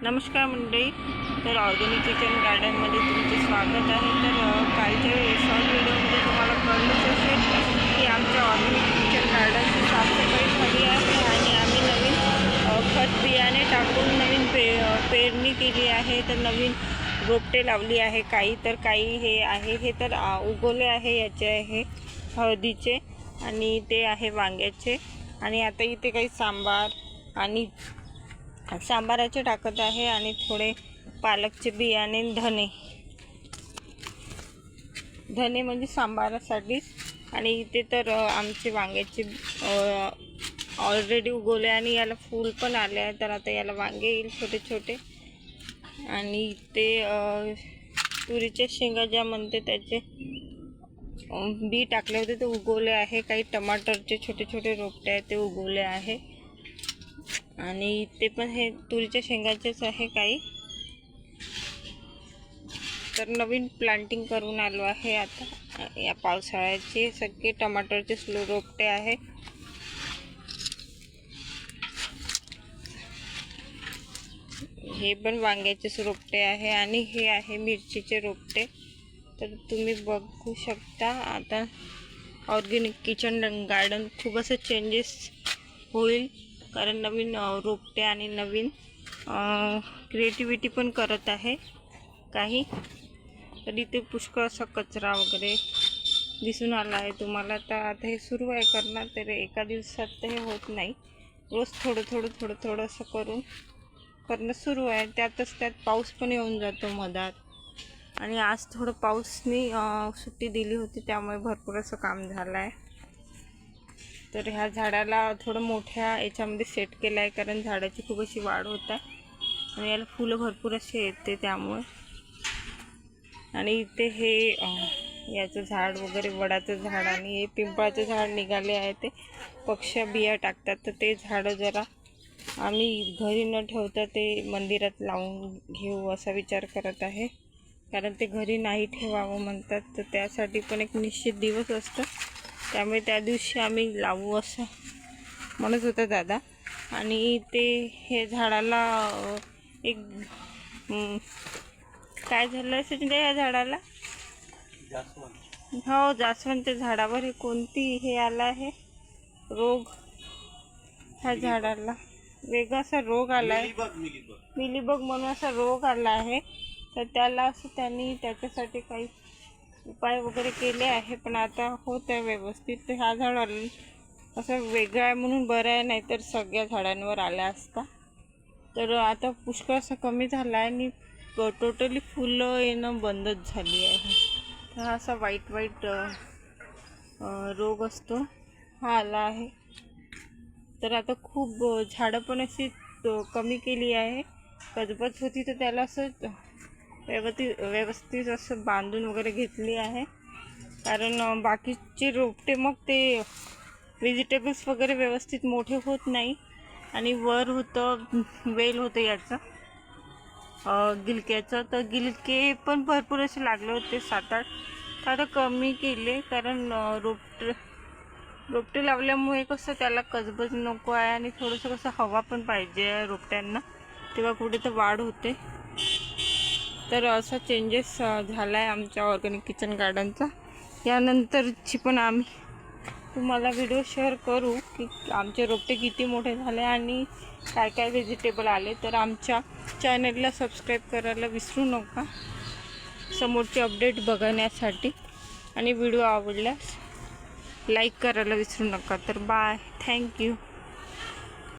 नमस्कार मंडळी, तर ऑर्गॅनिक किचन गार्डनमध्ये तुमचे स्वागत आहे। तर कालच्या शॉर्ट व्हिडिओमध्ये तुम्हाला कळलंच असेल की आमच्या ऑर्गॅनिक किचन गार्डनची साफसफाई झाली आहे आणि आम्ही नवीन खत बियाणे टाकून नवीन पेरणी केली आहे। तर नवीन रोपटे लावली आहे, काही हे आहे हे तर उगवले आहे। याचे आहे हळदीचे आणि ते आहे वांग्याचे, आणि आता इथे काही सांबार आणि सांबाराचे टाकत आहे आणि थोडे पालकचे बियाणे, धने म्हणजे सांबारासाठी। आणि इथे तर आमचे वांग्याचे ऑलरेडी उगवले आणि याला फूल पण आले आहे। तर आता याला वांगे येईल छोटे छोटे। आणि ते तुरीच्या शेंगा ज्या म्हणते त्याचे बी टाकले होते ते उगवले आहे। काही टमाटरचे छोटे छोटे रोपटे आहेत ते उगवले आहे आणि ते पण हे तुरीच्या शेंगाचेच आहे काही। तर नवीन प्लांटिंग करून आलो आहे आता या पावसाळ्याचे। सगळे टमाटरचे स्लो रोपटे आहे। हे पण वांग्याचे रोपटे आहे आणि हे आहे मिरचीचे रोपटे। तर तुम्ही बघू शकता आता ऑर्गॅनिक किचन गार्डन खूप असं चेंजेस होईल, कारण नवीन रोपटे आणि नवीन क्रिएटिव्हिटी पण करत आहे काही। तर इथे पुष्कळ असा कचरा वगैरे दिसून आला आहे तुम्हाला। तर आता हे सुरू आहे करणार, तर एका दिवसात तर हे होत नाही, रोज थोडं असं करणं सुरू आहे। त्यात पाऊस पण येऊन जातो मधात, आणि आज थोडं पाऊसनी सुट्टी दिली होती त्यामुळे भरपूर असं काम झालं आहे। तर ह्या झाडाला थोडं मोठ्या याच्यामध्ये सेट केलं आहे, कारण झाडाची खूप अशी वाढ होत आहे आणि याला फुलं भरपूर असे येते त्यामुळे। आणि इथे हे याचं झाड वगैरे, वडाचं झाड आणि हे पिंपळाचं झाड निघाले आहे। ते पक्ष्या बिया टाकतात, तर ते झाडं जरा आम्ही घरी न ठेवता ते मंदिरात लावून घेऊ असा विचार करत आहे, कारण ते घरी नाही ठेवावं म्हणतात। तर त्यासाठी पण एक निश्चित दिवस असतं, त्यामुळे त्या दिवशी आम्ही लावू असं म्हणत होता दादा। आणि ते हे झाडाला एक काय झालं असेल या झाडाला? हो, जास्वंद झाडावर हे कोणती हे आला आहे रोग, ह्या झाडाला वेगळा असा रोग आला आहे, मिलीबग म्हणून असा रोग आला आहे। तर त्याला असं त्यांनी त्याच्यासाठी काही उपाय वगैरे केले आहे, पण आता होत आहे व्यवस्थित। तर ह्या झाडाला असं वेगळं आहे म्हणून बरं आहे, नाहीतर सगळ्या झाडांवर आल्या असता। तर आता पुष्कळ असं कमी झाला आहे आणि टोटली फुलं येणं बंदच झाली आहे। तर हा असा वाईट रोग असतो, हा आला आहे। तर आता खूप झाडं पण अशी कमी केली आहे, कजबज होती तर त्याला असं व्यवस्थित असं बांधून वगैरे घेतली आहे, कारण बाकीचे रोपटे मग ते व्हेजिटेबल्स वगैरे व्यवस्थित मोठे होत नाही। आणि वर होतं वेल होतं याचं गिलक्याचं, तर गिलके पण भरपूर असे लागले होते 7-8, तर आता कमी केले, कारण रोपटे लावल्यामुळे कसं त्याला कजबज नको आहे आणि थोडंसं कसं हवा पण पाहिजे रोपट्यांना, तेव्हा कुठे तर वाढ होते। तर असा चेंजेस झाला आहे आमच्या ऑर्गॅनिक किचन गार्डनचा। यानंतरची पण आम्ही तुम्हाला व्हिडिओ शेअर करू की आमचे रोपटे किती मोठे झाले आणि काय व्हेजिटेबल आले। तर आमच्या चॅनलला सबस्क्राईब करायला विसरू नका समोरचे अपडेट बघण्यासाठी, आणि व्हिडिओ आवडल्यास लाईक करायला विसरू नका। तर बाय, थँक्यू।